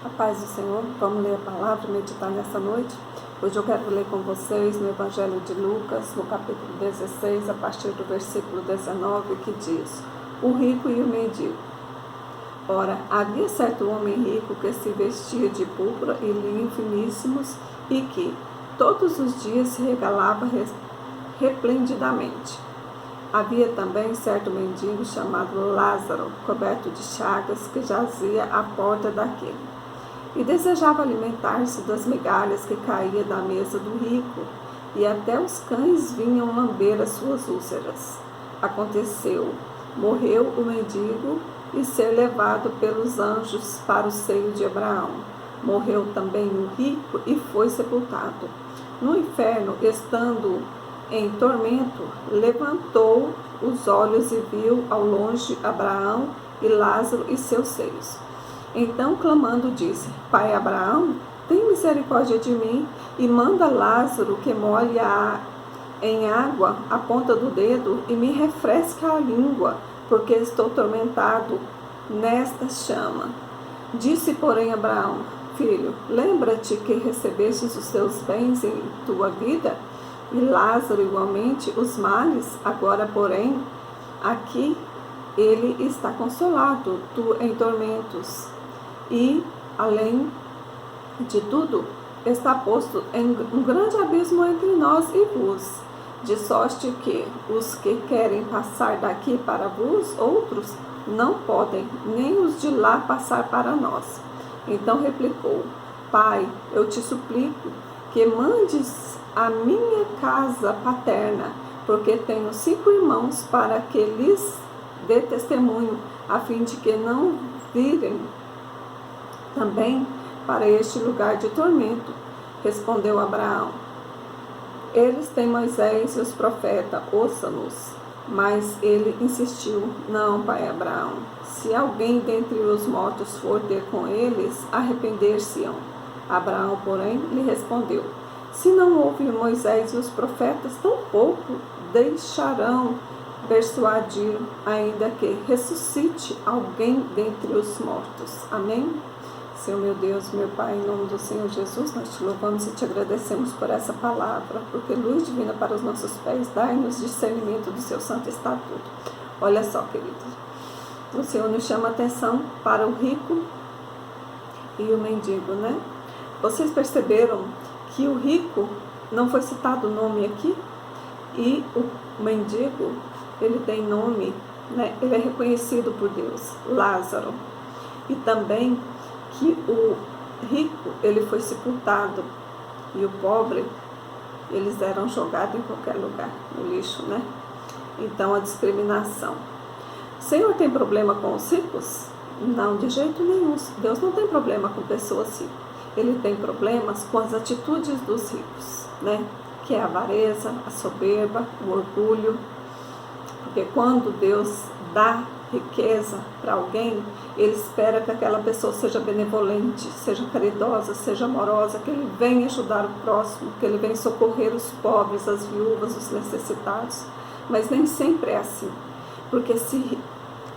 A paz do Senhor, vamos ler a palavra e meditar nessa noite. Hoje eu quero ler com vocês no Evangelho de Lucas, no capítulo 16, a partir do versículo 19, que diz: O rico e o mendigo. Ora, havia certo homem rico que se vestia de púrpura e linho finíssimos e que todos os dias se regalava resplendidamente. Havia também certo mendigo chamado Lázaro, coberto de chagas, que jazia à porta daquele e desejava alimentar-se das migalhas que caía da mesa do rico, e até os cães vinham lamber as suas úlceras. Aconteceu, morreu o mendigo e ser levado pelos anjos para o seio de Abraão. Morreu também o rico e foi sepultado. No inferno, estando em tormento, levantou os olhos e viu ao longe Abraão e Lázaro e seus seios. Então, clamando, disse: Pai Abraão, tem misericórdia de mim e manda Lázaro que molhe em água a ponta do dedo e me refresque a língua, porque estou atormentado nesta chama. Disse, porém, Abraão: Filho, lembra-te que recebestes os teus bens em tua vida, e Lázaro igualmente os males. Agora, porém, aqui ele está consolado, tu em tormentos. E, além de tudo, está posto em um grande abismo entre nós e vos, de sorte que os que querem passar daqui para vos, outros, não podem, nem os de lá passar para nós. Então replicou: Pai, eu te suplico que mandes a minha casa paterna, porque tenho 5 irmãos, para que lhes dê testemunho, a fim de que não virem também para este lugar de tormento. Respondeu Abraão: Eles têm Moisés e os profetas, ouça-nos. Mas ele insistiu: Não, pai Abraão, se alguém dentre os mortos for ter com eles, arrepender-se-ão. Abraão, porém, lhe respondeu: Se não houve Moisés e os profetas, tampouco deixarão persuadir, ainda que ressuscite alguém dentre os mortos. Amém? Senhor meu Deus, meu Pai, em nome do Senhor Jesus, nós te louvamos e te agradecemos por essa palavra, porque luz divina para os nossos pés, dai-nos discernimento do seu santo estatuto. Olha só, queridos, o Senhor nos chama a atenção para o rico e o mendigo, né? Vocês perceberam que o rico não foi citado o nome aqui, e o mendigo, ele tem nome, né? Ele é reconhecido por Deus, Lázaro. E também que o rico, ele foi sepultado, e o pobre, eles eram jogados em qualquer lugar, no lixo, né? Então, a discriminação. O Senhor tem problema com os ricos? Não, de jeito nenhum. Deus não tem problema com pessoas ricas. Ele tem problemas com as atitudes dos ricos, né? Que é a avareza, a soberba, o orgulho. Porque quando Deus dá riqueza para alguém, ele espera que aquela pessoa seja benevolente, seja caridosa, seja amorosa, que ele venha ajudar o próximo, que ele venha socorrer os pobres, as viúvas, os necessitados. Mas nem sempre é assim, porque se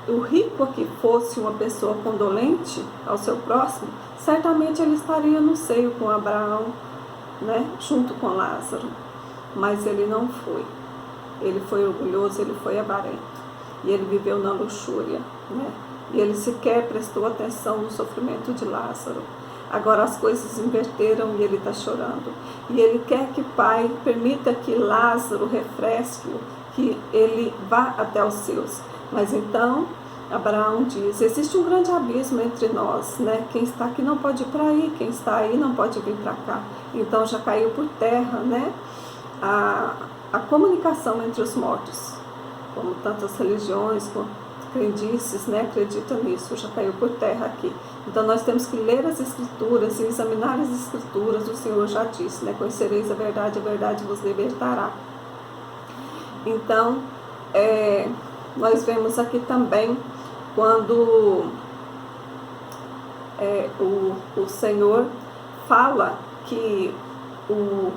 o rico aqui fosse uma pessoa condolente ao seu próximo, certamente ele estaria no seio com Abraão, né, junto com Lázaro. Mas ele não foi. Ele foi orgulhoso, ele foi avarento. E ele viveu na luxúria, né? E ele sequer prestou atenção no sofrimento de Lázaro. Agora as coisas inverteram e ele está chorando. E ele quer que o Pai permita que Lázaro refresque-o, que ele vá até os seus. Mas então Abraão diz: existe um grande abismo entre nós, né? Quem está aqui não pode ir para aí, quem está aí não pode vir para cá. Então já caiu por terra, né? A comunicação entre os mortos, como tantas religiões, crendices, né, acreditam nisso, já caiu por terra aqui. Então nós temos que ler as Escrituras e examinar as Escrituras. O Senhor já disse, né, conhecereis a verdade vos libertará. Então, nós vemos aqui também quando o Senhor fala que o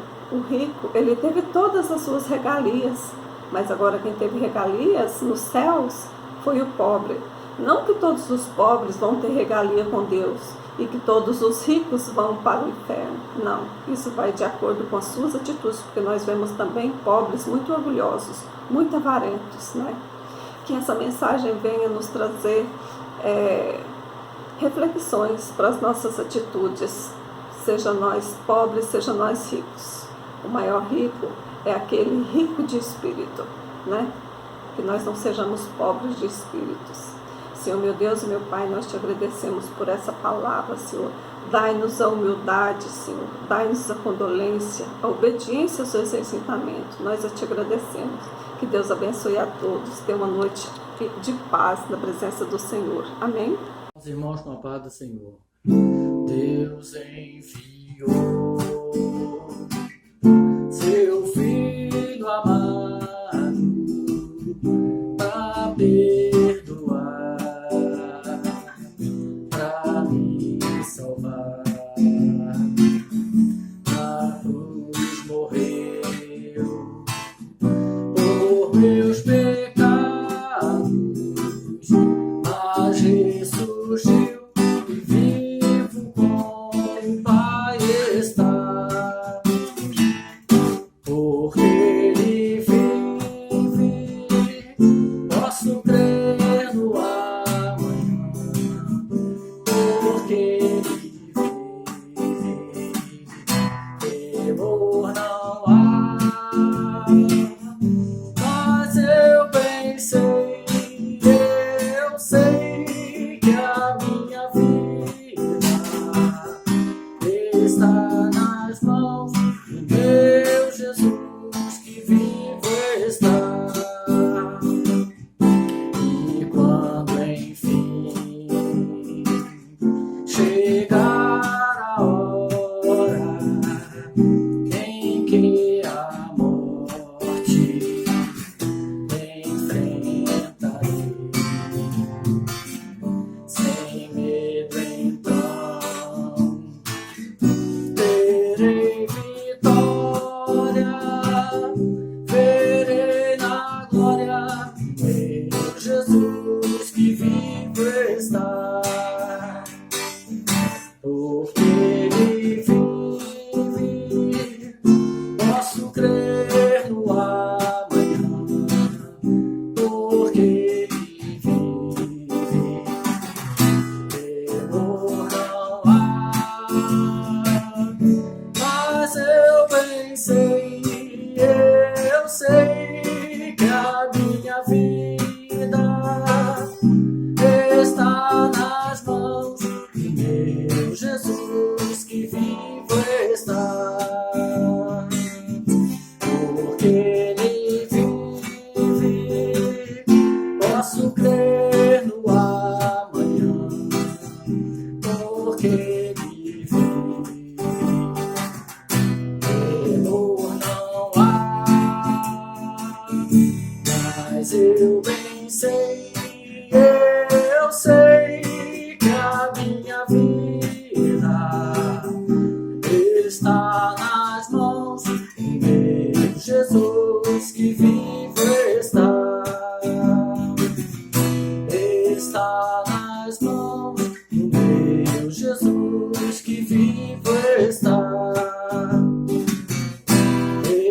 rico, ele teve todas as suas regalias, mas agora quem teve regalias nos céus foi o pobre. Não que todos os pobres vão ter regalia com Deus, e que todos os ricos vão para o inferno. Não, isso vai de acordo com as suas atitudes, porque nós vemos também pobres muito orgulhosos, muito avarentos, né? Que essa mensagem venha nos trazer reflexões para as nossas atitudes, seja nós pobres, seja nós ricos. O maior rico é aquele rico de espírito, né? Que nós não sejamos pobres de espíritos. Senhor, meu Deus e meu Pai, nós te agradecemos por essa palavra, Senhor. Dai-nos a humildade, Senhor. Dai-nos a condolência, a obediência aos seus ensinamentos. Nós te agradecemos. Que Deus abençoe a todos. Tenha uma noite de paz na presença do Senhor. Amém? Os irmãos, com a paz do Senhor. Deus enviou seu Filho amado para perdoar, para me salvar. Na cruz morreu por meus pecados, mas ressurgiu e vivo com o Pai está. Porque Ele vive, posso crer no amanhã. Porque Ele vive, temor não há. Mas eu bem sei, eu sei que a minha vida está nas mãos do meu Jesus que vivo está. E quando enfim chegar a hora em que a morte enfrentarei, sem medo então terei vitória, verei na glória meu Jesus que vivo está. Porque Ele vive, posso crer no amanhã. Porque Ele vive, temor não há. Mas eu bem sei, eu sei que a minha vida está nas mãos do meu Jesus que vivo está. Porque Ele vive, posso crer no amanhã. Porque Ele vive, temor não há. Mas eu bem sei, eu sei que a minha vida está nas mãos do meu Jesus que vivo está. Está nas mãos do meu Jesus que vivo está.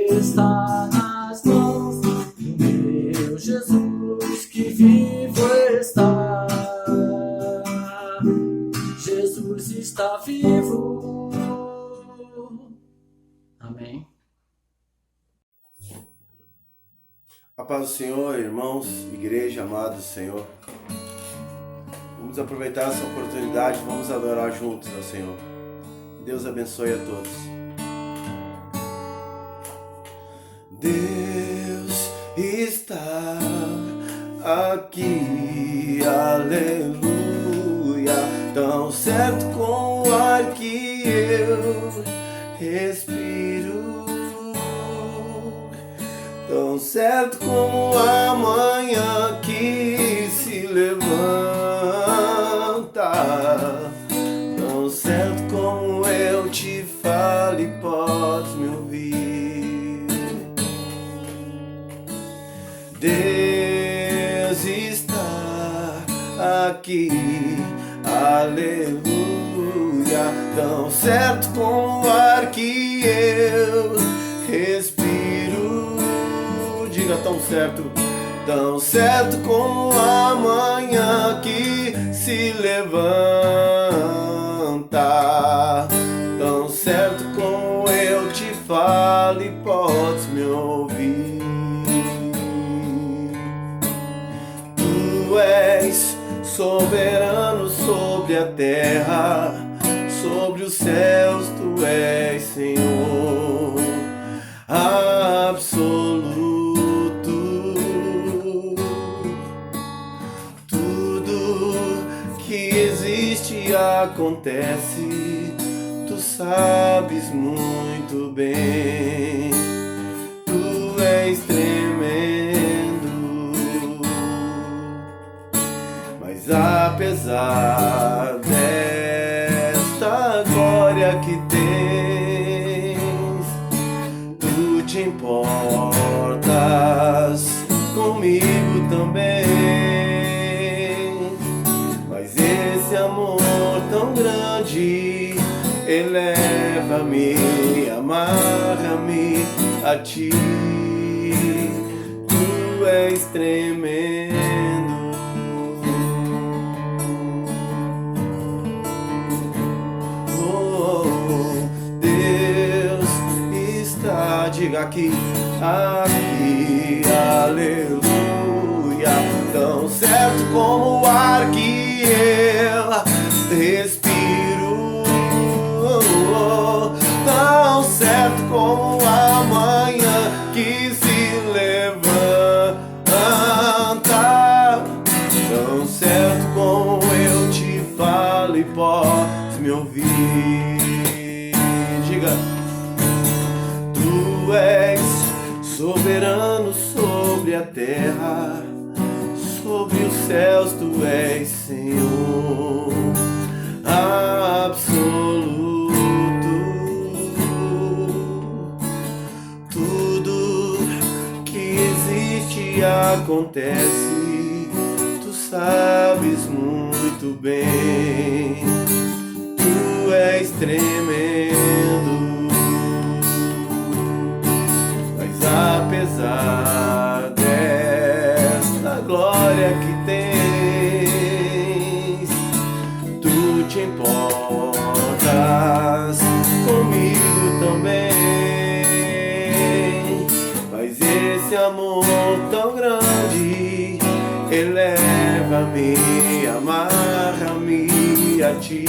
Está nas mãos do meu Jesus que vivo está. Jesus está vivo. Amém. A paz do Senhor, irmãos, igreja, amado do Senhor. Vamos aproveitar essa oportunidade, vamos adorar juntos ao Senhor. Que Deus abençoe a todos. Deus está aqui, aleluia, tão certo com o ar que eu respiro, tão certo como a manhã que se levanta, tão certo como eu te falo e podes me ouvir. Deus está aqui, aleluia, tão certo como o ar que eu respiro. Diga tão certo como a manhã que se levanta, tão certo como eu te falo e podes me ouvir. Tu és soberano sobre a terra, sobre os céus, tu és Senhor absoluto. Tudo que existe acontece, tu sabes muito bem. Tu és tremendo, mas apesar desta glória que tens, tu te importas comigo também. Mas esse amor tão grande eleva-me, amarra-me a ti. Tu és tremendo. Deus está, diga aqui, aleluia, tão certo como o ar que eu respiro, tão certo como a manhã que se levanta, tão certo como eu te falo e podes me ouvir. Diga, tu és soberano sobre a terra, sobre os céus, tu és Senhor absoluto. Tudo que existe acontece, tu sabes muito bem. Tu és tremendo, mas apesar desta glória que tens, tu te importas comigo também. Mas esse amor tão grande eleva-me, amarra-me a ti.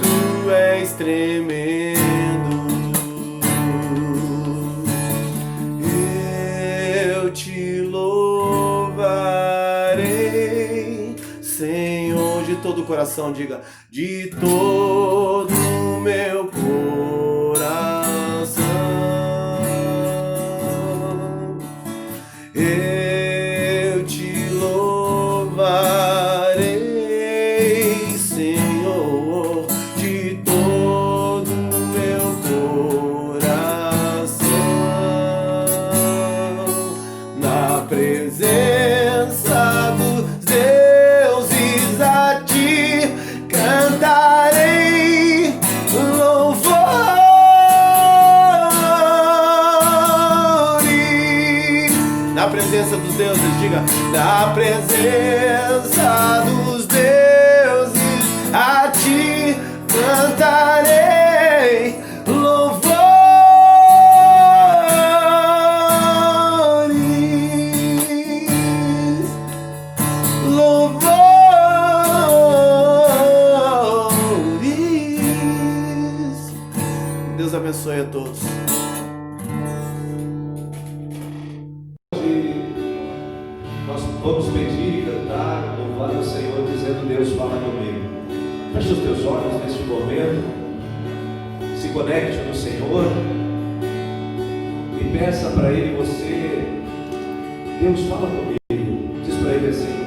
Tu és tremendo, eu te louvarei, Senhor, de todo o coração. Diga, de todo o meu coração, eu te louvarei, Senhor, de todo o meu coração, na presença dos deuses a ti cantarei louvores, na presença dos deuses. Diga, na presença dos deuses a ti cantarei louvores, louvores. Deus abençoe a todos. Nós vamos pedir, cantar, louvar o Senhor, dizendo: Deus, fala comigo. Feche os teus olhos neste momento, se conecte no Senhor e peça para Ele, você: Deus, fala comigo. Diz para Ele assim: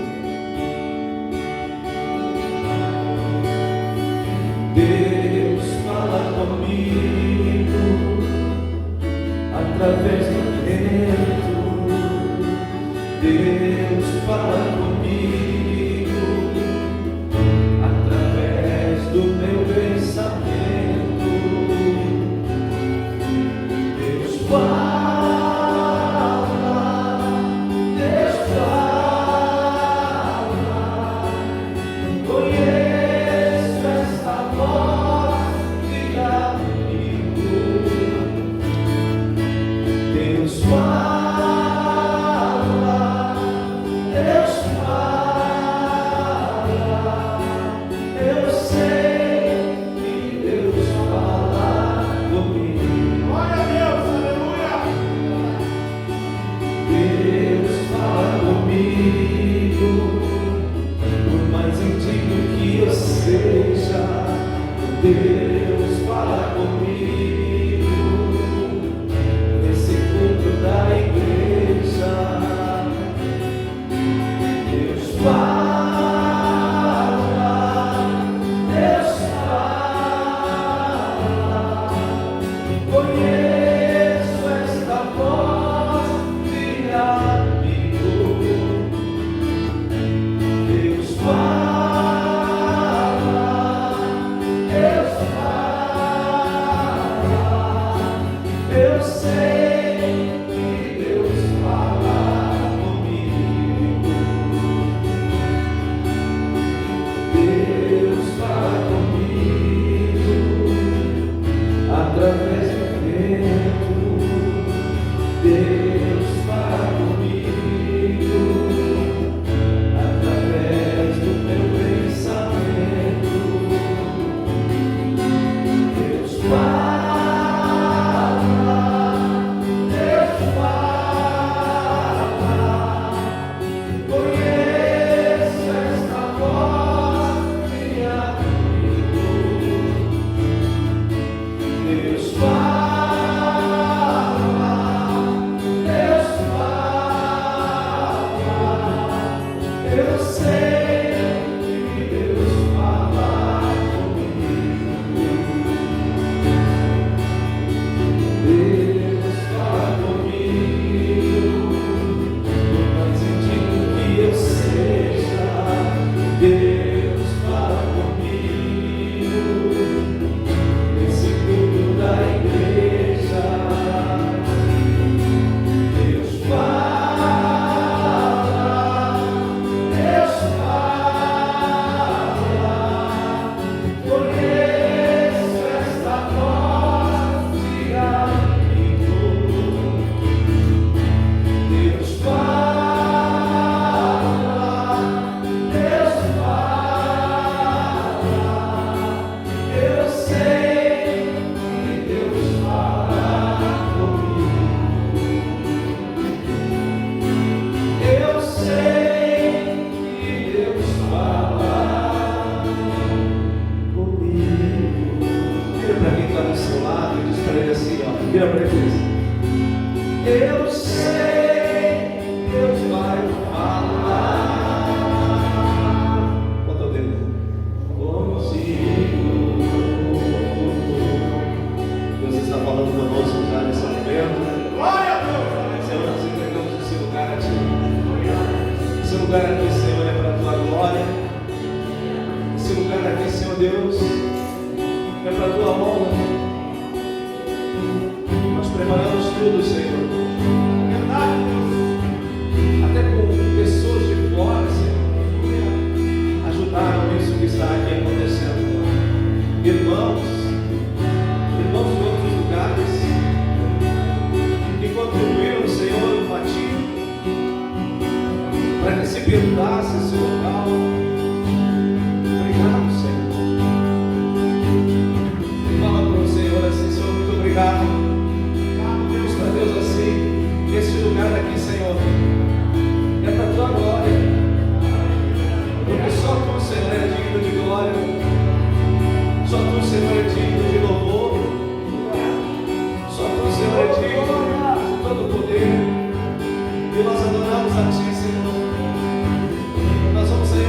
Deus, fala comigo através do vento. Deus, fala comigo através do Deus fala comigo nesse culto da igreja. Deus fala, Deus fala. Conheço esta voz de amigo. Deus fala, Deus fala. Eu sei que Deus fala comigo. Deus fala comigo através do vento. Deus fala comigo através do meu pensamento. Deus fala, Deus fala. Conheço esta voz de amigo. Deus fala, Deus fala. Eu sei que Deus fala comigo. Deus fala comigo, por mais antigo que eu seja. Deus fala comigo nesse culto da igreja. Deus fala, Deus fala. Conheço esta voz de amigo. Deus fala, Deus fala. Eu sei que Deus fala comigo. Eu sei que Deus fala comigo. Vira para quem está do seu lado e diz para ele assim, ó. Vira para ele e diz: eu sei, Deus vai falar. Bota o dedo. Consigo. Deus está falando conosco já nesse momento. Glória a Deus! Senhor, nós entregamos esse lugar a Ti. Esse lugar aqui, Senhor, é para a Tua glória. Esse lugar aqui, Senhor Deus, é para a Tua honra. Nós preparamos tudo, Senhor. Verdade, Deus. Até com pessoas de fora, Senhor, ajudaram isso que está aqui acontecendo. Irmãos de outros lugares, que contribuíram, Senhor, no batismo, para que se pintasse esse local. Obrigado, Senhor. Fala para o Senhor assim: Senhor, muito obrigado. Obrigado, Deus, para Deus assim. Esse lugar aqui, Senhor, é para a Tua glória. Porque só Tu, Senhor, é digno de glória. Só Tu, Senhor, é digno de louvor. Só Tu, Senhor, é digno de todo poder. E nós adoramos a Ti, Senhor. Nós vamos sair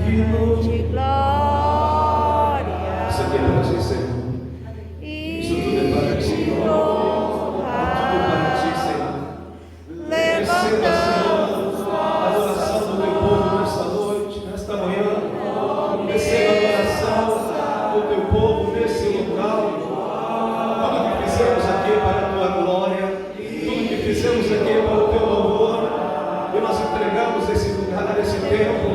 digno. de glória. Isso aqui é para ti, Senhor. Isso tudo é para ti. Tudo para ti, Senhor. Receba, Senhor, a adoração do teu povo nesta noite, nesta manhã. Receba a adoração do teu povo nesse local. Tudo que fizemos aqui é para a tua glória. Tudo que fizemos aqui é para o teu louvor. E nós entregamos esse lugar, esse tempo.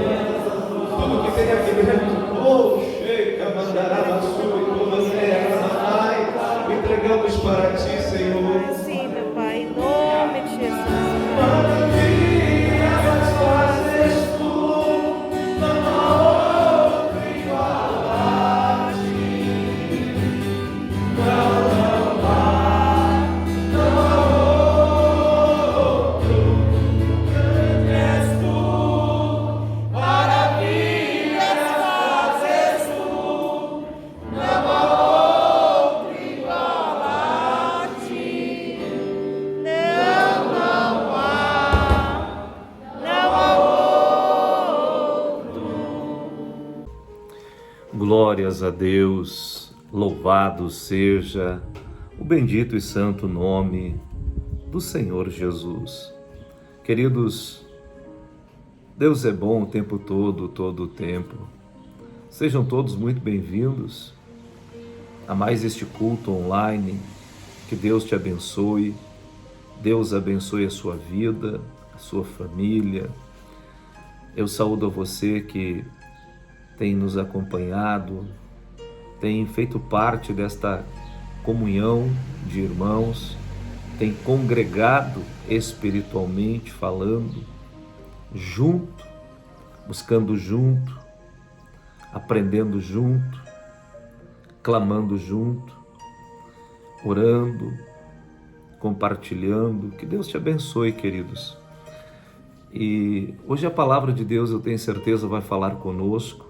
Tudo que tem aqui dentro. Oh, chega, mandará na sua e toda terra, entregamos para ti, Senhor. Sim, meu Pai, em nome de Jesus. Maravilhas fazes tu, não há outro igual a ti. Não há outro. Grande és tu, maravilhas fazes tu, não há outro igual a ti. Não há outro. Glórias a Deus, louvado seja o bendito e santo nome do Senhor Jesus. Queridos, Deus é bom o tempo todo, todo o tempo. Sejam todos muito bem-vindos a mais este culto online. Que Deus te abençoe, Deus abençoe a sua vida, a sua família. Eu saúdo a você que tem nos acompanhado, tem feito parte desta comunhão de irmãos, tem congregado espiritualmente falando, junto, buscando junto, aprendendo junto, clamando junto, orando, compartilhando. Que Deus te abençoe, queridos. E hoje a palavra de Deus, eu tenho certeza, vai falar conosco.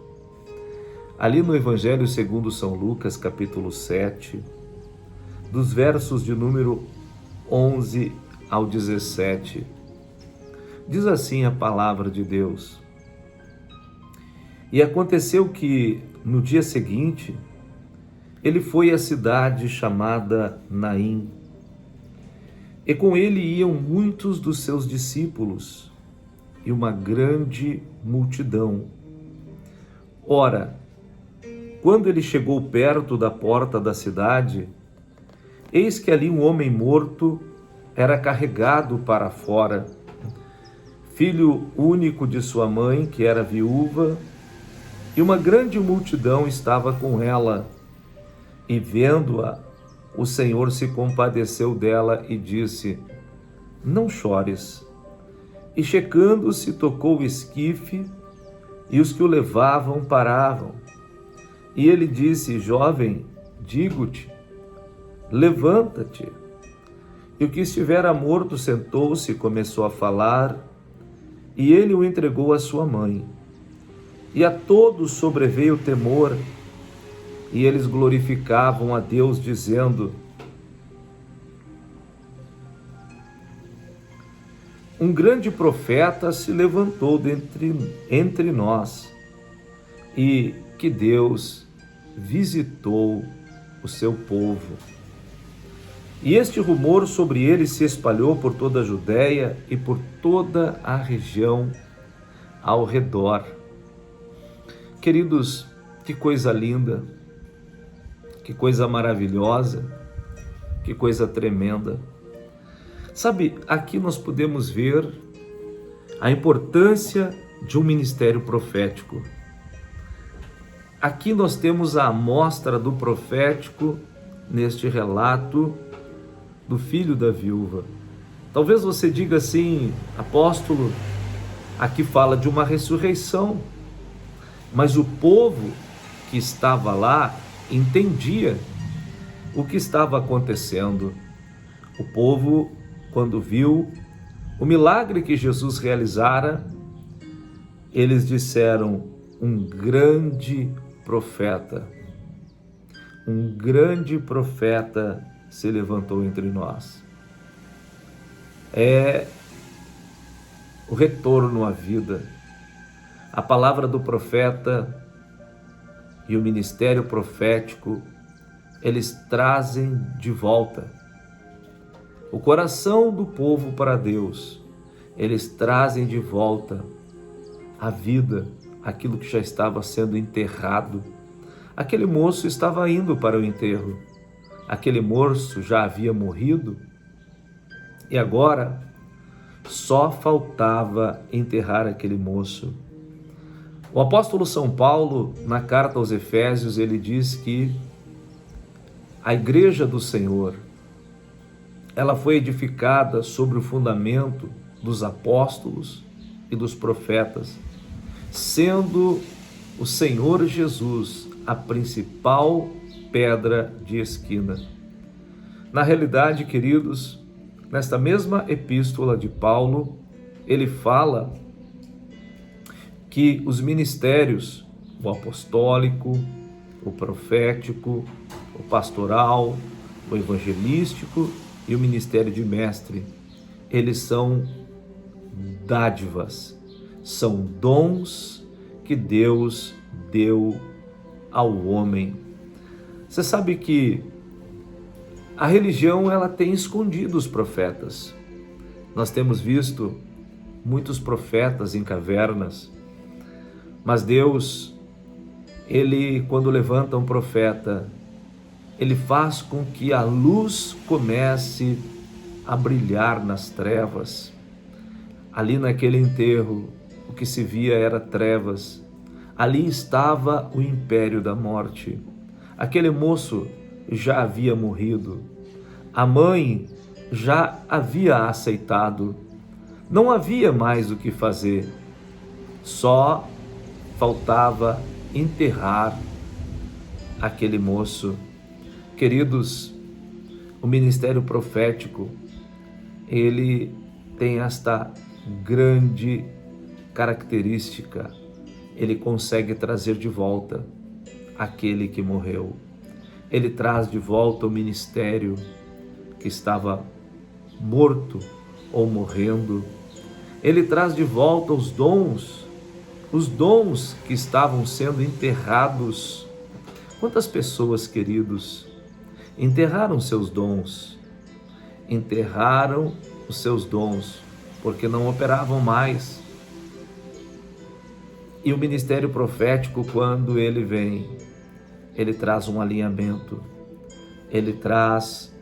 Ali no Evangelho segundo São Lucas, capítulo 7, dos versos de número 11 ao 17, diz assim a palavra de Deus: E aconteceu que, no dia seguinte, ele foi à cidade chamada Naim, e com ele iam muitos dos seus discípulos e uma grande multidão. Ora, quando ele chegou perto da porta da cidade, eis que ali um homem morto era carregado para fora, filho único de sua mãe, que era viúva, e uma grande multidão estava com ela. E vendo-a, o Senhor se compadeceu dela e disse: Não chores. E chegando-se, tocou o esquife, e os que o levavam paravam. E ele disse: Jovem, digo-te, levanta-te. E o que estivera morto sentou-se e começou a falar, e ele o entregou à sua mãe. E a todos sobreveio temor, e eles glorificavam a Deus, dizendo: Um grande profeta se levantou entre nós, e que Deus visitou o seu povo. E este rumor sobre ele se espalhou por toda a Judéia e por toda a região ao redor. Queridos, que coisa linda, que coisa maravilhosa, que coisa tremenda. Sabe, aqui nós podemos ver a importância de um ministério profético. Aqui nós temos a amostra do profético neste relato do filho da viúva. Talvez você diga assim: apóstolo, aqui fala de uma ressurreição, mas o povo que estava lá entendia o que estava acontecendo. O povo, quando viu o milagre que Jesus realizara, eles disseram: um grande profeta se levantou entre nós. É o retorno à vida, A palavra do profeta e o ministério profético, eles trazem de volta o coração do povo para Deus. Eles trazem de volta a vida, aquilo que já estava sendo enterrado. Aquele moço estava indo para o enterro. Aquele moço já havia morrido e agora só faltava enterrar aquele moço. O apóstolo São Paulo, na carta aos Efésios, ele diz que a igreja do Senhor, ela foi edificada sobre o fundamento dos apóstolos e dos profetas, sendo o Senhor Jesus a principal pedra de esquina. Na realidade, queridos, nesta mesma epístola de Paulo, ele fala que os ministérios, o apostólico, o profético, o pastoral, o evangelístico e o ministério de mestre, eles são dádivas, são dons que Deus deu ao homem. Você sabe que a religião, ela tem escondido os profetas. Nós temos visto muitos profetas em cavernas, mas Deus, ele, quando levanta um profeta, ele faz com que a luz comece a brilhar nas trevas. Ali naquele enterro, o que se via era trevas. Ali estava o império da morte. Aquele moço já havia morrido. A mãe já havia aceitado. Não havia mais o que fazer. Só faltava enterrar aquele moço. Queridos, o ministério profético, ele tem esta grande característica. Ele consegue trazer de volta aquele que morreu. Ele traz de volta o ministério que estava morto ou morrendo. Ele traz de volta os dons que estavam sendo enterrados. Quantas pessoas, queridos, enterraram seus dons? Enterraram os seus dons porque não operavam mais. E o ministério profético, quando ele vem, ele traz um alinhamento, ele traz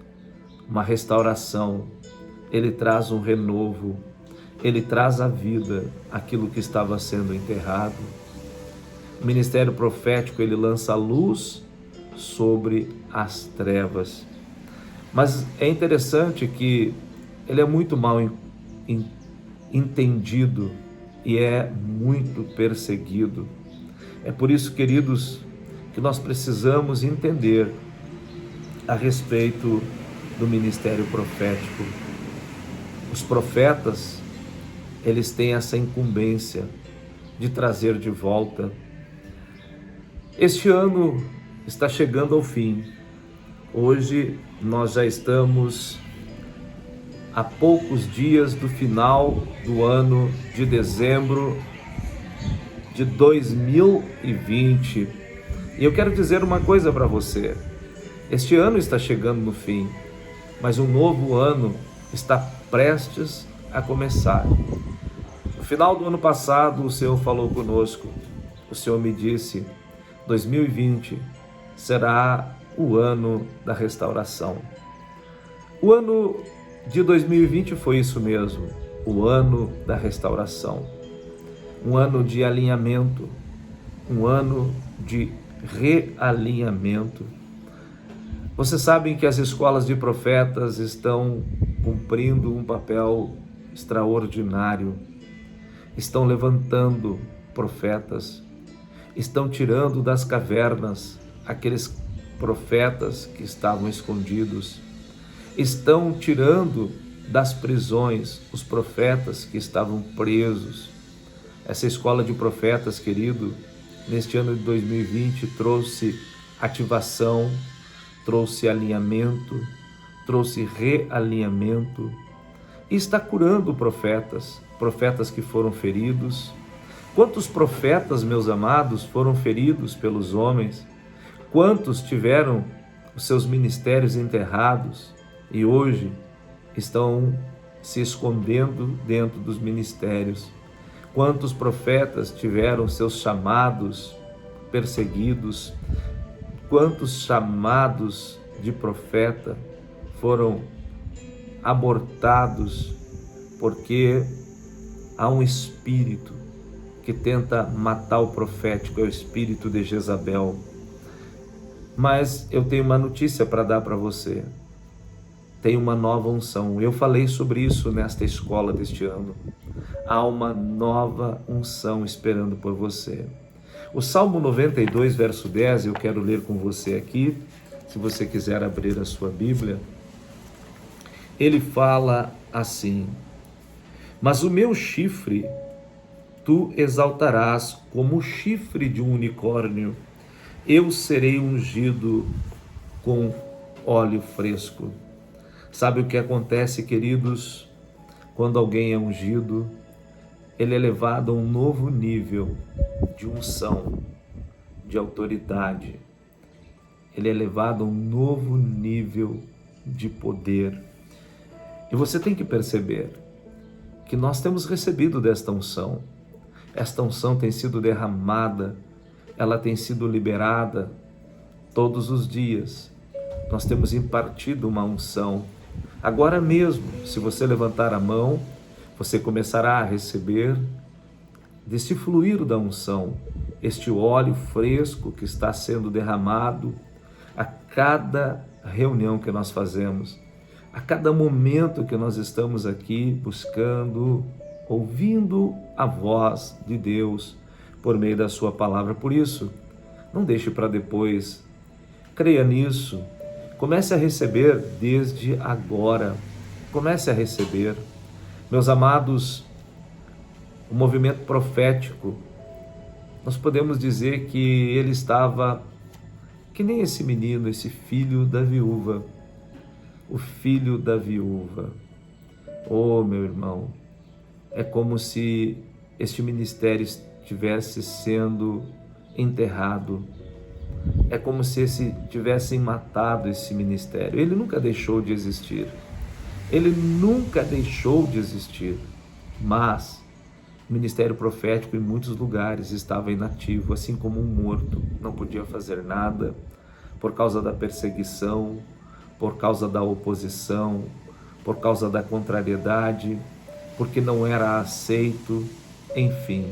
uma restauração, ele traz um renovo, ele traz à vida aquilo que estava sendo enterrado. O ministério profético, ele lança a luz sobre as trevas. Mas é interessante que ele é muito mal entendido e é muito perseguido. É por isso, queridos, que nós precisamos entender a respeito do ministério profético. Os profetas, eles têm essa incumbência de trazer de volta. Este ano está chegando ao fim. Hoje nós já estamos a poucos dias do final do ano de dezembro de 2020. E eu quero dizer uma coisa para você. Este ano está chegando no fim, mas um novo ano está prestes a começar. No final do ano passado, o Senhor falou conosco. O Senhor me disse: 2020 será o ano da restauração. O ano de 2020 foi isso mesmo, o ano da restauração. Um ano de alinhamento, um ano de realinhamento. Vocês sabem que as escolas de profetas estão cumprindo um papel extraordinário. Estão levantando profetas, estão tirando das cavernas aqueles profetas que estavam escondidos, estão tirando das prisões os profetas que estavam presos. Essa escola de profetas, querido, neste ano de 2020 trouxe ativação, trouxe alinhamento, trouxe realinhamento e está curando profetas que foram feridos, Quantos profetas, meus amados, foram feridos pelos homens? Quantos tiveram os seus ministérios enterrados e hoje estão se escondendo dentro dos ministérios? Quantos profetas tiveram seus chamados perseguidos? Quantos chamados de profeta foram abortados porque há um espírito que tenta matar o profético, é o espírito de Jezabel. Mas eu tenho uma notícia para dar para você. Tem uma nova unção. Eu falei sobre isso nesta escola deste ano. Há uma nova unção esperando por você. O Salmo 92, verso 10, eu quero ler com você aqui, se você quiser abrir a sua Bíblia. Ele fala assim: mas o meu chifre tu exaltarás como o chifre de um unicórnio, eu serei ungido com óleo fresco. Sabe o que acontece, queridos? Quando alguém é ungido, ele é levado a um novo nível de unção, de autoridade. Ele é levado a um novo nível de poder. E você tem que perceber que nós temos recebido desta unção. Esta unção tem sido derramada, ela tem sido liberada todos os dias. Nós temos impartido uma unção. Agora mesmo, se você levantar a mão, você começará a receber deste fluir da unção, este óleo fresco que está sendo derramado a cada reunião que nós fazemos, a cada momento que nós estamos aqui buscando, ouvindo a voz de Deus por meio da sua palavra. Por isso, não deixe para depois. Creia nisso. Comece a receber desde agora. Comece a receber. Meus amados, o movimento profético, nós podemos dizer que ele estava que nem esse menino, esse filho da viúva. O filho da viúva. Oh, meu irmão, é como se este ministério estivesse sendo enterrado. É como se tivessem matado esse ministério. Ele nunca deixou de existir. Ele nunca deixou de existir. Mas o ministério profético em muitos lugares estava inativo, assim como um morto. Não podia fazer nada por causa da perseguição, por causa da oposição, por causa da contrariedade, porque não era aceito, enfim.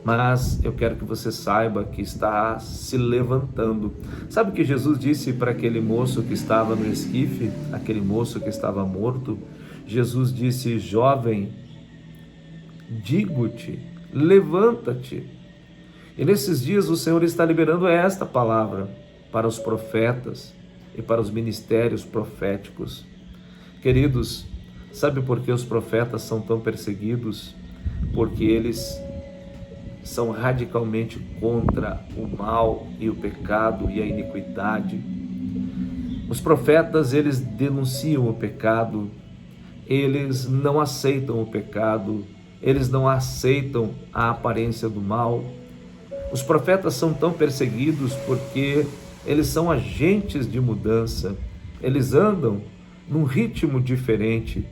Mas eu quero que você saiba que está se levantando. Sabe o que Jesus disse para aquele moço que estava no esquife, aquele moço que estava morto? Jesus disse: jovem, digo-te, levanta-te. E nesses dias o Senhor está liberando esta palavra para os profetas e para os ministérios proféticos. Queridos, sabe por que os profetas são tão perseguidos? Porque eles são radicalmente contra o mal e o pecado e a iniquidade. Os profetas, eles denunciam o pecado, eles não aceitam o pecado, eles não aceitam a aparência do mal. Os profetas são tão perseguidos porque eles são agentes de mudança, eles andam num ritmo diferente,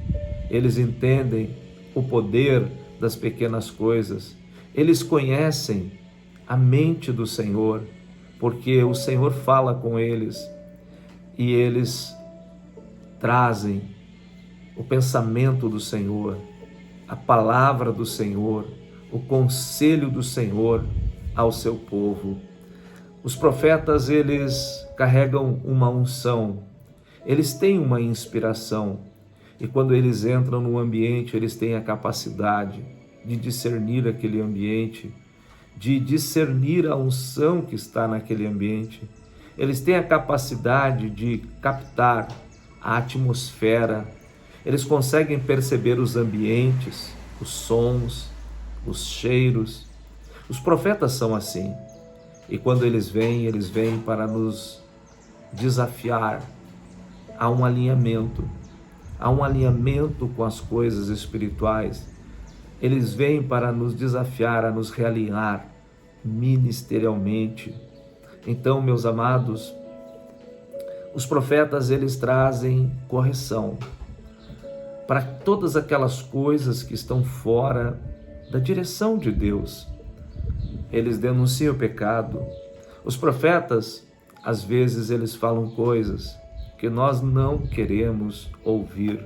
eles entendem o poder das pequenas coisas, eles conhecem a mente do Senhor, porque o Senhor fala com eles e eles trazem o pensamento do Senhor, a palavra do Senhor, o conselho do Senhor ao seu povo. Os profetas, eles carregam uma unção, eles têm uma inspiração, e quando eles entram no ambiente, eles têm a capacidade de discernir aquele ambiente, de discernir a unção que está naquele ambiente. Eles têm a capacidade de captar a atmosfera, eles conseguem perceber os ambientes, os sons, os cheiros. Os profetas são assim. E quando eles vêm para nos desafiar a um alinhamento com as coisas espirituais. eles vêm para nos desafiar a nos realinhar ministerialmente. Então, meus amados, os profetas, eles trazem correção para todas aquelas coisas que estão fora da direção de Deus. Eles denunciam o pecado. Os profetas, às vezes, eles falam coisas que nós não queremos ouvir.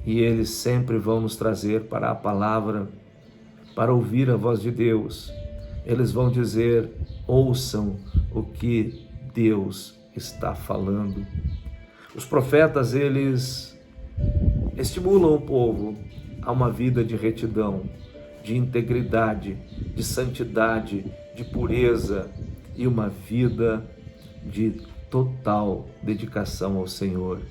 E eles sempre vão nos trazer para a palavra, para ouvir a voz de Deus. Eles vão dizer: ouçam o que Deus está falando. Os profetas, eles estimulam o povo a uma vida de retidão, de integridade, de santidade, de pureza e uma vida de total dedicação ao Senhor.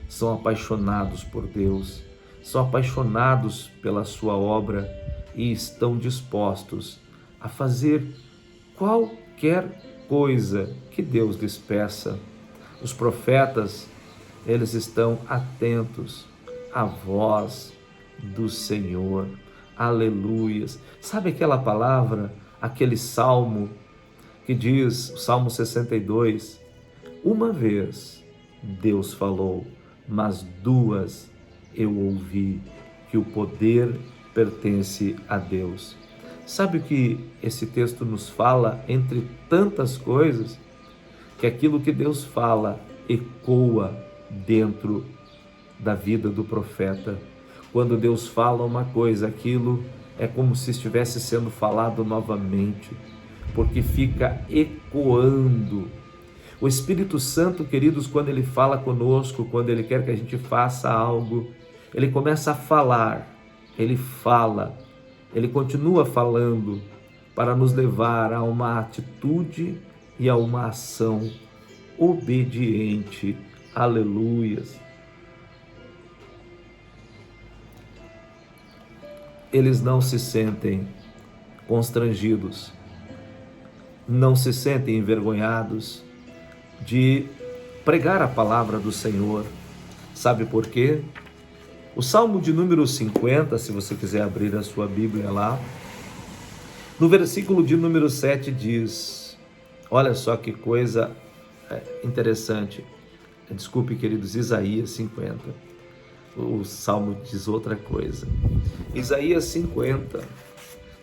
São apaixonados por Deus, são apaixonados pela sua obra e estão dispostos a fazer qualquer coisa que Deus lhes peça. Os profetas, eles estão atentos à voz do Senhor. Aleluias. Sabe aquela palavra, aquele salmo que diz, o Salmo 62, uma vez Deus falou, mas duas eu ouvi, que o poder pertence a Deus. Sabe o que esse texto nos fala, entre tantas coisas? Que aquilo que Deus fala ecoa dentro da vida do profeta. Quando Deus fala uma coisa, aquilo é como se estivesse sendo falado novamente, porque fica ecoando. O Espírito Santo, queridos, quando Ele fala conosco, quando Ele quer que a gente faça algo, Ele começa a falar, Ele fala, Ele continua falando para nos levar a uma atitude e a uma ação obediente. Aleluias. Eles não se sentem constrangidos, não se sentem envergonhados de pregar a palavra do Senhor. Sabe por quê? O Salmo de número 50, se você quiser abrir a sua Bíblia lá, no versículo de número 7 diz, olha só que coisa interessante, desculpe, queridos, Isaías 50, o Salmo diz outra coisa. Isaías 50,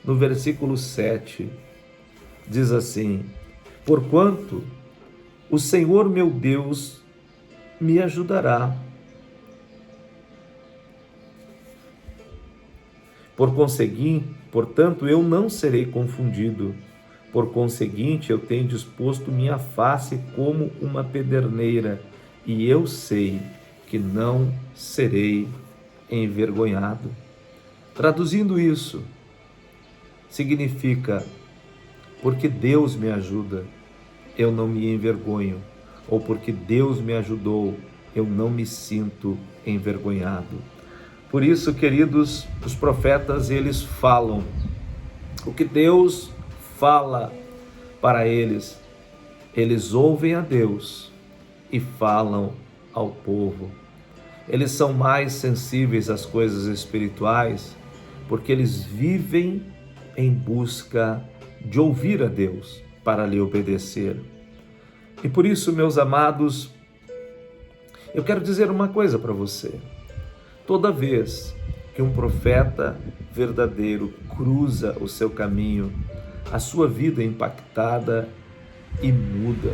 no versículo 7, diz assim: porquanto o Senhor meu Deus me ajudará. Portanto, eu não serei confundido. Por conseguinte, eu tenho disposto minha face como uma pederneira, e eu sei que não serei envergonhado. Traduzindo isso, significa, porque Deus me ajuda, eu não me envergonho, ou porque Deus me ajudou, eu não me sinto envergonhado. Por isso, queridos, os profetas, eles falam o que Deus fala para eles. Eles ouvem a Deus e falam ao povo. Eles são mais sensíveis às coisas espirituais porque eles vivem em busca de ouvir a Deus para lhe obedecer. E por isso, meus amados, eu quero dizer uma coisa para você. Toda vez que um profeta verdadeiro cruza o seu caminho, a sua vida é impactada e muda.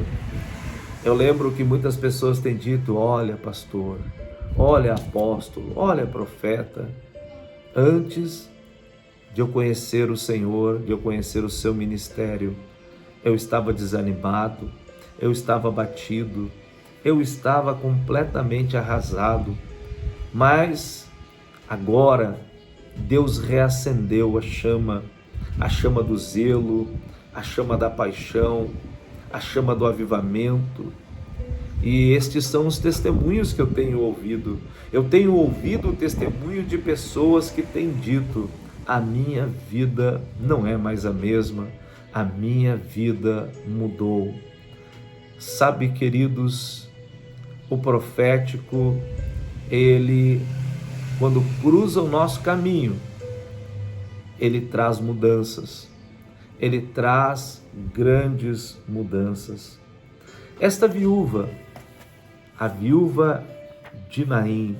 Eu lembro que muitas pessoas têm dito: olha, pastor, olha, apóstolo, olha, profeta. Antes de eu conhecer o Senhor, de eu conhecer o seu ministério, eu estava desanimado, eu estava abatido, eu estava completamente arrasado. Mas agora Deus reacendeu a chama do zelo, a chama da paixão, a chama do avivamento. E estes são os testemunhos que eu tenho ouvido. Eu tenho ouvido o testemunho de pessoas que têm dito: a minha vida não é mais a mesma, a minha vida mudou. Sabe, queridos, o profético, ele, quando cruza o nosso caminho, ele traz mudanças. Ele traz grandes mudanças. Esta viúva, a viúva de Naim,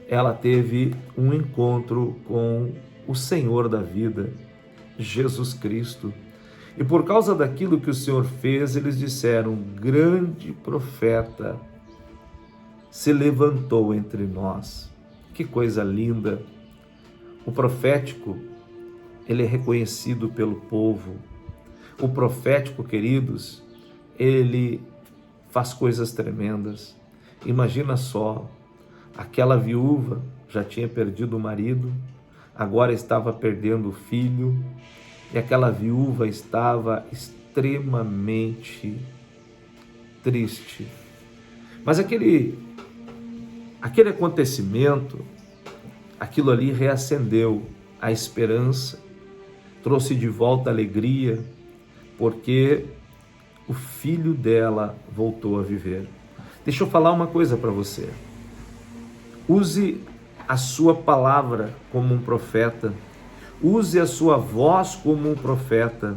ela teve um encontro com o Senhor da vida, Jesus Cristo. E por causa daquilo que o Senhor fez, eles disseram: grande profeta se levantou entre nós. Que coisa linda! O profético, ele é reconhecido pelo povo. O profético, queridos, ele faz coisas tremendas. Imagina só, aquela viúva já tinha perdido o marido, agora estava perdendo o filho, e aquela viúva estava extremamente triste. Mas aquele acontecimento, aquilo ali reacendeu a esperança, trouxe de volta a alegria, porque o filho dela voltou a viver. Deixa eu falar uma coisa para você. Use a sua palavra como um profeta, use a sua voz como um profeta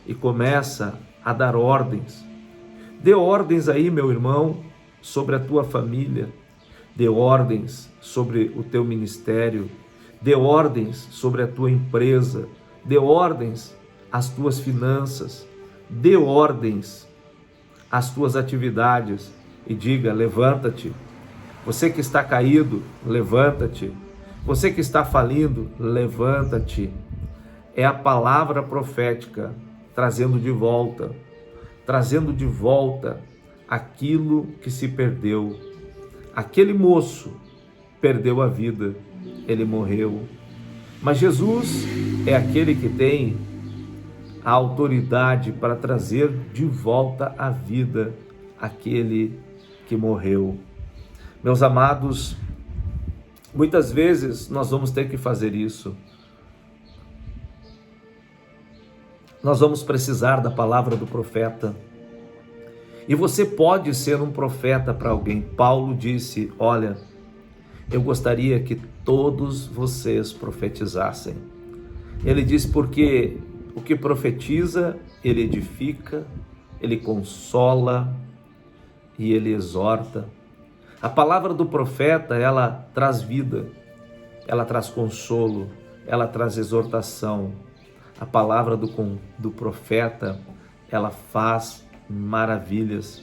e começa a dar ordens. Dê ordens aí, meu irmão, sobre a tua família, dê ordens sobre o teu ministério, dê ordens sobre a tua empresa, dê ordens às tuas finanças, dê ordens às tuas atividades e diga: levanta-te. Você que está caído, levanta-te. Você que está falindo, levanta-te. É a palavra profética trazendo de volta aquilo que se perdeu. Aquele moço perdeu a vida, ele morreu. Mas Jesus é aquele que tem a autoridade para trazer de volta à vida aquele que morreu. Meus amados, muitas vezes nós vamos ter que fazer isso. Nós vamos precisar da palavra do profeta. E você pode ser um profeta para alguém. Paulo disse: olha, eu gostaria que todos vocês profetizassem. Ele diz: porque o que profetiza, ele edifica, ele consola e ele exorta. A palavra do profeta, ela traz vida, ela traz consolo, ela traz exortação. A palavra do profeta, ela faz maravilhas.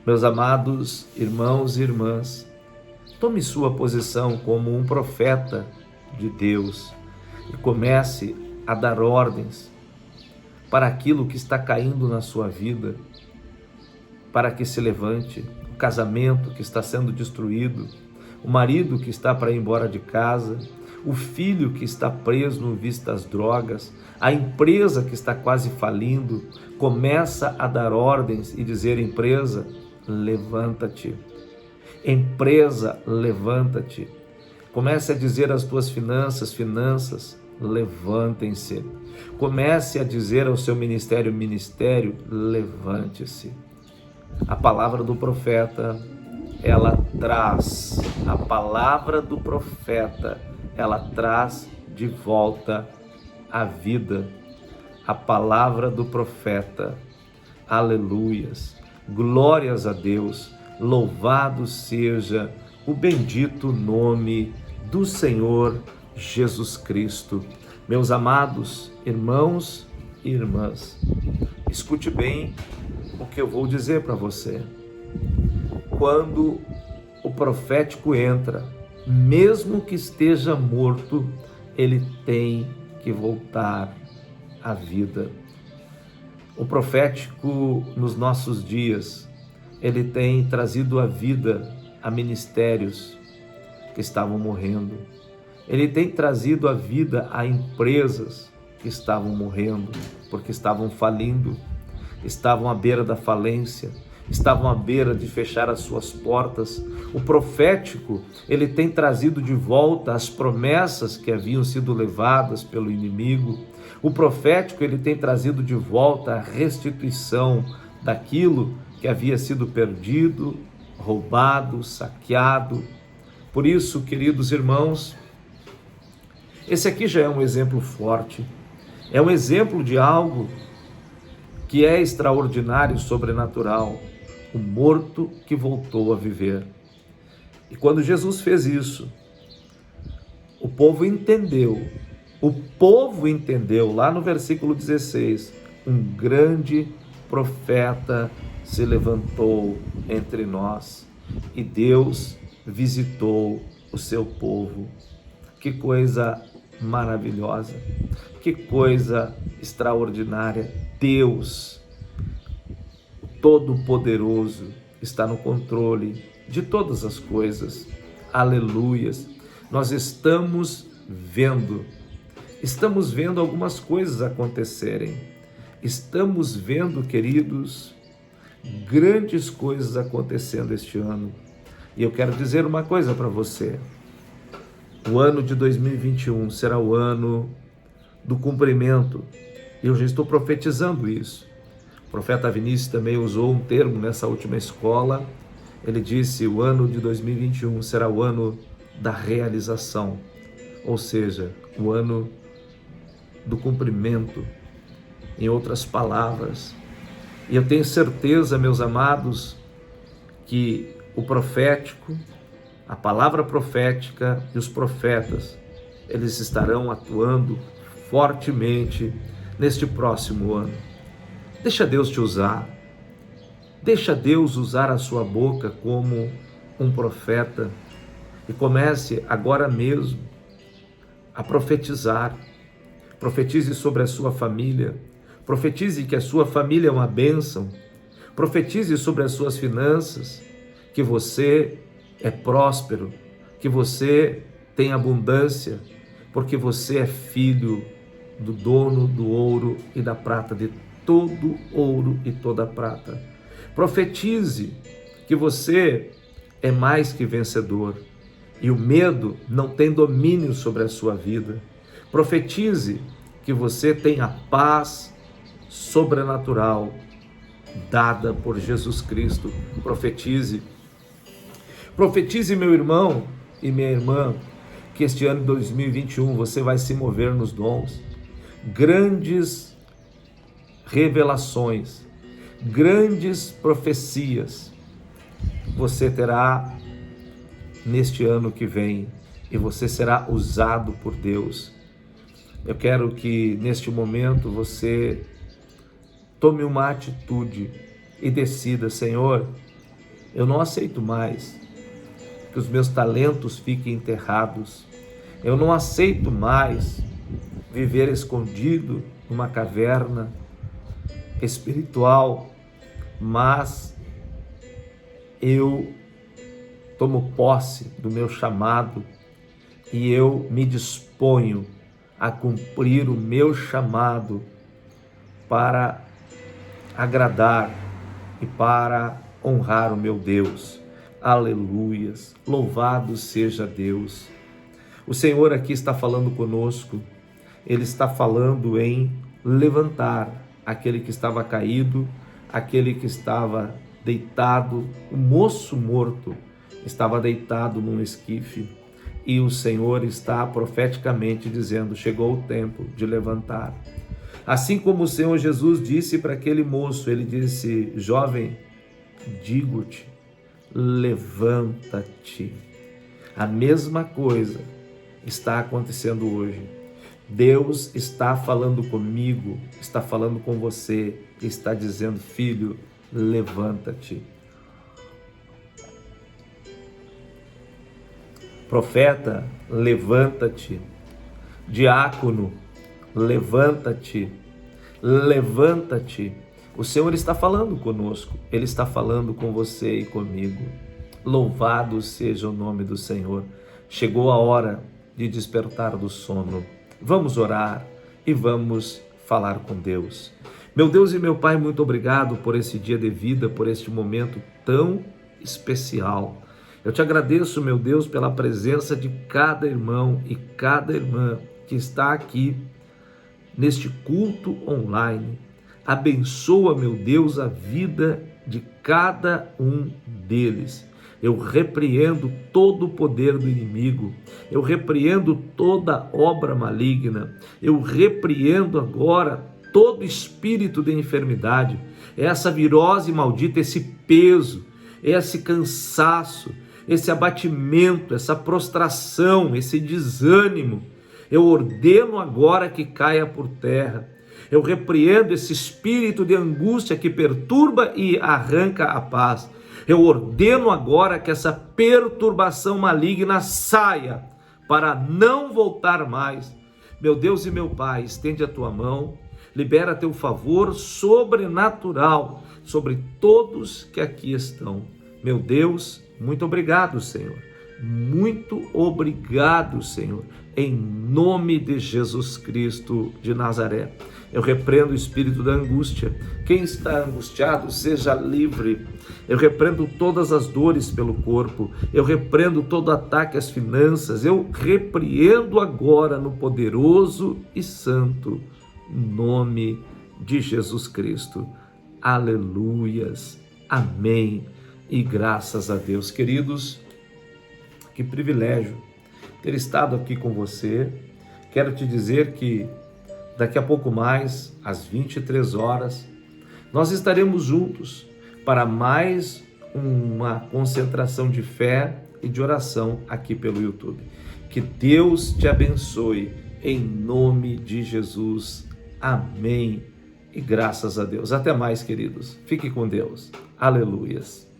Meus amados irmãos e irmãs, tome sua posição como um profeta de Deus e comece a dar ordens para aquilo que está caindo na sua vida, para que se levante. O casamento que está sendo destruído, o marido que está para ir embora de casa, o filho que está preso no vício das drogas, a empresa que está quase falindo. Começa a dar ordens e dizer: empresa, levanta-te. Empresa, levanta-te. Comece a dizer às tuas finanças, levantem-se. Comece a dizer ao seu ministério, levante-se. A palavra do profeta, ela traz, a palavra do profeta, ela traz de volta a vida. A palavra do profeta, aleluias, glórias a Deus, louvado seja o bendito nome do Senhor Jesus Cristo. Meus amados irmãos e irmãs, escute bem o que eu vou dizer para você. Quando o profético entra, mesmo que esteja morto, ele tem que voltar à vida. O profético nos nossos dias, ele tem trazido a vida a ministérios que estavam morrendo. Ele tem trazido a vida a empresas que estavam morrendo, porque estavam falindo, estavam à beira da falência, estavam à beira de fechar as suas portas. O profético, ele tem trazido de volta as promessas que haviam sido levadas pelo inimigo. O profético, ele tem trazido de volta a restituição daquilo que havia sido perdido, roubado, saqueado. Por isso, queridos irmãos, Esse aqui já é um exemplo forte, é um exemplo de algo que é extraordinário, sobrenatural, o morto que voltou a viver. E quando Jesus fez isso, o povo entendeu, lá no versículo 16, um grande profeta se levantou entre nós e Deus visitou o seu povo. Que coisa maravilhosa, que coisa extraordinária. Deus Todo-Poderoso está no controle de todas as coisas. Aleluias. Nós estamos vendo algumas coisas acontecerem. Estamos vendo, queridos, grandes coisas acontecendo este ano. E eu quero dizer uma coisa para você. O ano de 2021 será o ano do cumprimento. Eu já estou profetizando isso. O profeta Vinícius também usou um termo nessa última escola. Ele disse: o ano de 2021 será o ano da realização, ou seja, o ano do cumprimento, em outras palavras. E eu tenho certeza, meus amados, que o profético, a palavra profética e os profetas, eles estarão atuando fortemente neste próximo ano. Deixa Deus te usar. Deixa Deus usar a sua boca como um profeta e comece agora mesmo a profetizar. Profetize sobre a sua família. Profetize que a sua família é uma bênção. Profetize sobre as suas finanças, que você é próspero, que você tem abundância, porque você é filho do dono do ouro e da prata, de todo ouro e toda prata. Profetize que você é mais que vencedor e o medo não tem domínio sobre a sua vida. Profetize que você tem a paz sobrenatural dada por Jesus Cristo. Profetize, meu irmão e minha irmã, que este ano de 2021 você vai se mover nos dons. Grandes revelações, grandes profecias você terá neste ano que vem e você será usado por Deus. Eu quero que neste momento você tome uma atitude e decida: Senhor, eu não aceito mais que os meus talentos fiquem enterrados. Eu não aceito mais viver escondido numa caverna espiritual, mas eu tomo posse do meu chamado e eu me disponho a cumprir o meu chamado para agradar e para honrar o meu Deus. Aleluias, louvado seja Deus. O Senhor aqui está falando conosco, Ele está falando em levantar aquele que estava caído, aquele que estava deitado, o moço morto estava deitado num esquife, e o Senhor está profeticamente dizendo: chegou o tempo de levantar. Assim como o Senhor Jesus disse para aquele moço, Ele disse: jovem, digo-te, levanta-te. A mesma coisa está acontecendo hoje. Deus está falando comigo, está falando com você, está dizendo: filho, levanta-te. Profeta, levanta-te. Diácono, levanta-te. Levanta-te. O Senhor está falando conosco, Ele está falando com você e comigo. Louvado seja o nome do Senhor. Chegou a hora de despertar do sono. Vamos orar e vamos falar com Deus. Meu Deus e meu Pai, muito obrigado por esse dia de vida, por este momento tão especial. Eu te agradeço, meu Deus, pela presença de cada irmão e cada irmã que está aqui neste culto online. Abençoa, meu Deus, a vida de cada um deles. Eu repreendo todo o poder do inimigo, eu repreendo toda obra maligna, eu repreendo agora todo espírito de enfermidade, essa virose maldita, esse peso, esse cansaço, esse abatimento, essa prostração, esse desânimo. Eu ordeno agora que caia por terra. Eu repreendo esse espírito de angústia que perturba e arranca a paz. Eu ordeno agora que essa perturbação maligna saia para não voltar mais. Meu Deus e meu Pai, estende a tua mão, libera teu favor sobrenatural sobre todos que aqui estão. Meu Deus, muito obrigado, Senhor. Muito obrigado, Senhor, em nome de Jesus Cristo de Nazaré. Eu repreendo o espírito da angústia. Quem está angustiado, seja livre. Eu repreendo todas as dores pelo corpo. Eu repreendo todo ataque às finanças. Eu repreendo agora no poderoso e santo nome de Jesus Cristo. Aleluias. Amém. E graças a Deus. Queridos, que privilégio ter estado aqui com você. Quero te dizer que daqui a pouco mais, às 23 horas, nós estaremos juntos para mais uma concentração de fé e de oração aqui pelo YouTube. Que Deus te abençoe em nome de Jesus. Amém. E graças a Deus. Até mais, queridos. Fique com Deus. Aleluias.